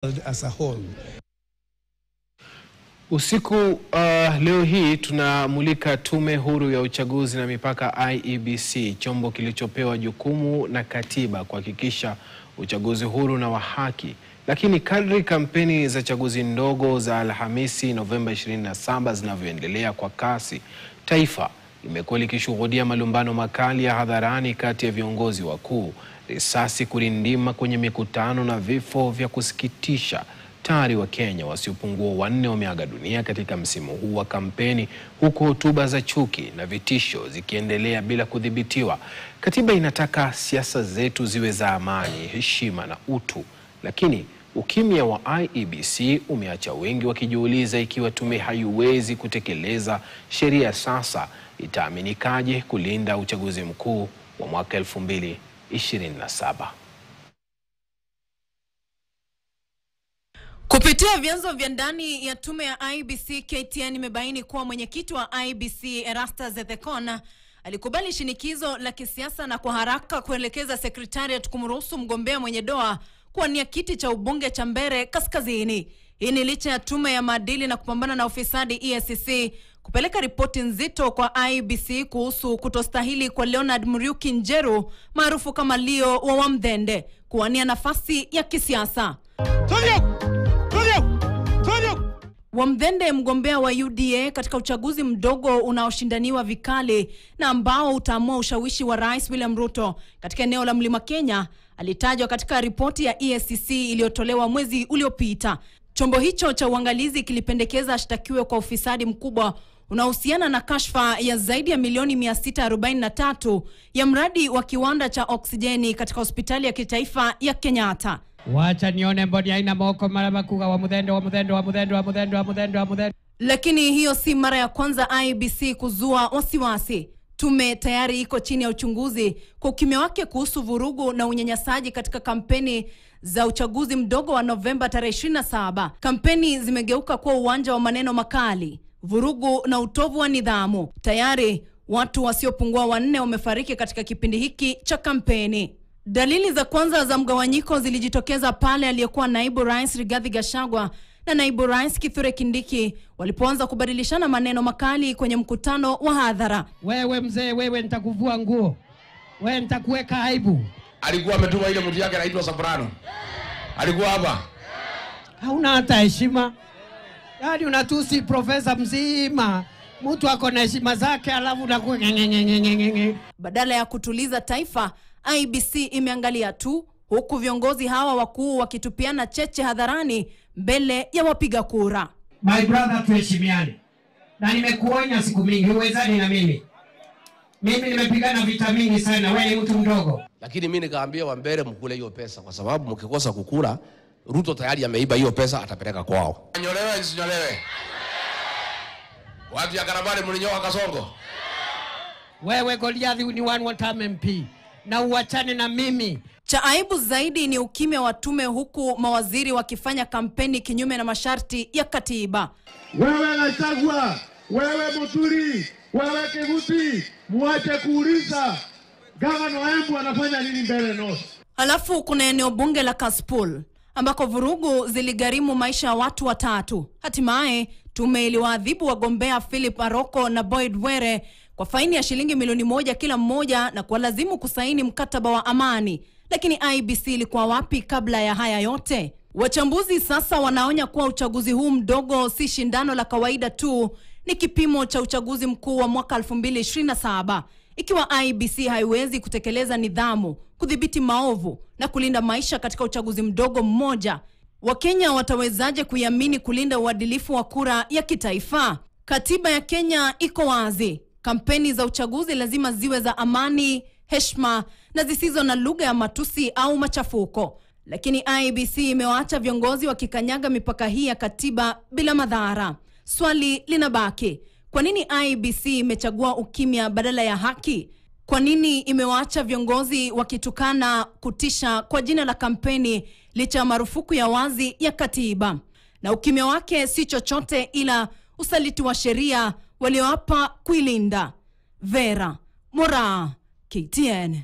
as a whole. Usiku leo hii tunamulika Tume Huru ya Uchaguzi na Mipaka IEBC, chombo kilichopewa jukumu na katiba kuhakikisha uchaguzi huru na wa haki. Lakini kadri kampeni za chaguzi ndogo za Alhamisi Novemba 27 zinavyoendelea kwa kasi, taifa limekuwa likishuhudia malumbano makali ya hadharani kati ya viongozi wakuu, risasi kurindima kwenye mikutano na vifo vya kusikitisha. Tayari wa Kenya wasiopungua 4 wameaga dunia katika msimu huu wa kampeni, huku hotuba za chuki na vitisho zikiendelea bila kudhibitiwa. Katiba inataka siasa zetu ziwe za amani, heshima na utu, lakini ukimya wa IEBC umeacha wengi wakijiuliza ikiwa tume haiwezi kutekeleza sheria sasa, itaaminikaje kulinda uchaguzi mkuu wa mwaka 2027? Kupitia vyanzo vya ndani ya tume ya IEBC, KTN imebaini kuwa mwenyekiti wa IEBC Erastus Ethekon alikubali shinikizo la kisiasa na kwa haraka kuelekeza sekretariat kumruhusu mgombea mwenye doa kuwania kiti cha ubunge cha Mbeere Kaskazini. Hii ni licha ya tume ya maadili na kupambana na ufisadi EACC kupeleka ripoti nzito kwa IEBC kuhusu kutostahili kwa Leonard Muriuki Njeru maarufu kama Leo wa Wamdende kuwania nafasi ya kisiasa. Wamdende, mgombea wa UDA katika uchaguzi mdogo unaoshindaniwa vikali na ambao utaamua ushawishi wa Rais William Ruto katika eneo la Mlima Kenya, alitajwa katika ripoti ya EACC iliyotolewa mwezi uliopita. Chombo hicho cha uangalizi kilipendekeza ashtakiwe kwa ufisadi mkubwa unaohusiana na kashfa ya zaidi ya milioni 643 ya mradi wa kiwanda cha oksijeni katika hospitali ya kitaifa ya Kenyatta. Wacha nione mboni haina moko maraba kuga wa mudhendo. Lakini hiyo si mara ya kwanza IEBC kuzua wasiwasi. Tume tayari iko chini ya uchunguzi kwa ukimya wake kuhusu vurugu na unyanyasaji katika kampeni za uchaguzi mdogo wa Novemba tarehe 27. Kampeni zimegeuka kuwa uwanja wa maneno makali, vurugu na utovu wa nidhamu. Tayari watu wasiopungua 4 wamefariki katika kipindi hiki cha kampeni. Dalili za kwanza za mgawanyiko zilijitokeza pale aliyekuwa naibu rais Rigathi Gachagua na naibu rais Kithure Kindiki walipoanza kubadilishana maneno makali kwenye mkutano wa hadhara. Wewe mzee, wewe nitakuvua nguo, wewe nitakuweka aibu. Alikuwa ametuma ile mtu yake anaitwa Soprano. Alikuwa hapa. Hauna hata heshima. Yaani unatusi profesa mzima. Mtu ako na heshima zake alafu unakuwa ngengengengengenge. Badala ya kutuliza taifa, IEBC imeangalia tu, huku viongozi hawa wakuu wakitupiana cheche hadharani mbele ya wapiga kura. My brother, tuheshimiane. Na nimekuonya siku mingi, uwezani na mimi. Mimi nimepigana vita mingi sana, wewe ni mtu mdogo. Lakini mimi nikaambia wa Mbeere mkule hiyo pesa, kwa sababu mkikosa kukula, Ruto tayari ameiba hiyo pesa, atapeleka kwao. Nyolewe isinyolewe. Watu ya Karabale mlinyoka Kasongo. Wewe Goliathi ni one time MP. Na uachane na mimi. Cha aibu zaidi ni ukimya wa tume, huku mawaziri wakifanya kampeni kinyume na masharti ya katiba. Wewe Gachagua, wewe Muturi, wewe Kivuti, muache kuuliza gavana wa Embu anafanya nini Mbeere North. Halafu kuna eneo bunge la Kasipul ambako vurugu ziligharimu maisha ya watu 3. Hatimaye tume iliwaadhibu wagombea Philip Aroko na Boyd Were kwa faini ya shilingi milioni 1 kila mmoja na kuwalazimu kusaini mkataba wa amani. Lakini IEBC ilikuwa wapi kabla ya haya yote? Wachambuzi sasa wanaonya kuwa uchaguzi huu mdogo si shindano la kawaida tu, ni kipimo cha uchaguzi mkuu wa mwaka 2027. Ikiwa IEBC haiwezi kutekeleza nidhamu, kudhibiti maovu na kulinda maisha katika uchaguzi mdogo mmoja, Wakenya watawezaje kuiamini kulinda uadilifu wa kura ya kitaifa? Katiba ya Kenya iko wazi. Kampeni za uchaguzi lazima ziwe za amani, heshima na zisizo na lugha ya matusi au machafuko. Lakini IEBC imewaacha viongozi wakikanyaga mipaka hii ya katiba bila madhara. Swali linabaki, kwa nini IEBC imechagua ukimya badala ya haki? Kwa nini imewaacha viongozi wakitukana, kutisha kwa jina la kampeni licha ya marufuku ya wazi ya katiba? Na ukimya wake si chochote ila usaliti wa sheria walioapa kuilinda. Vera Moraa, KTN.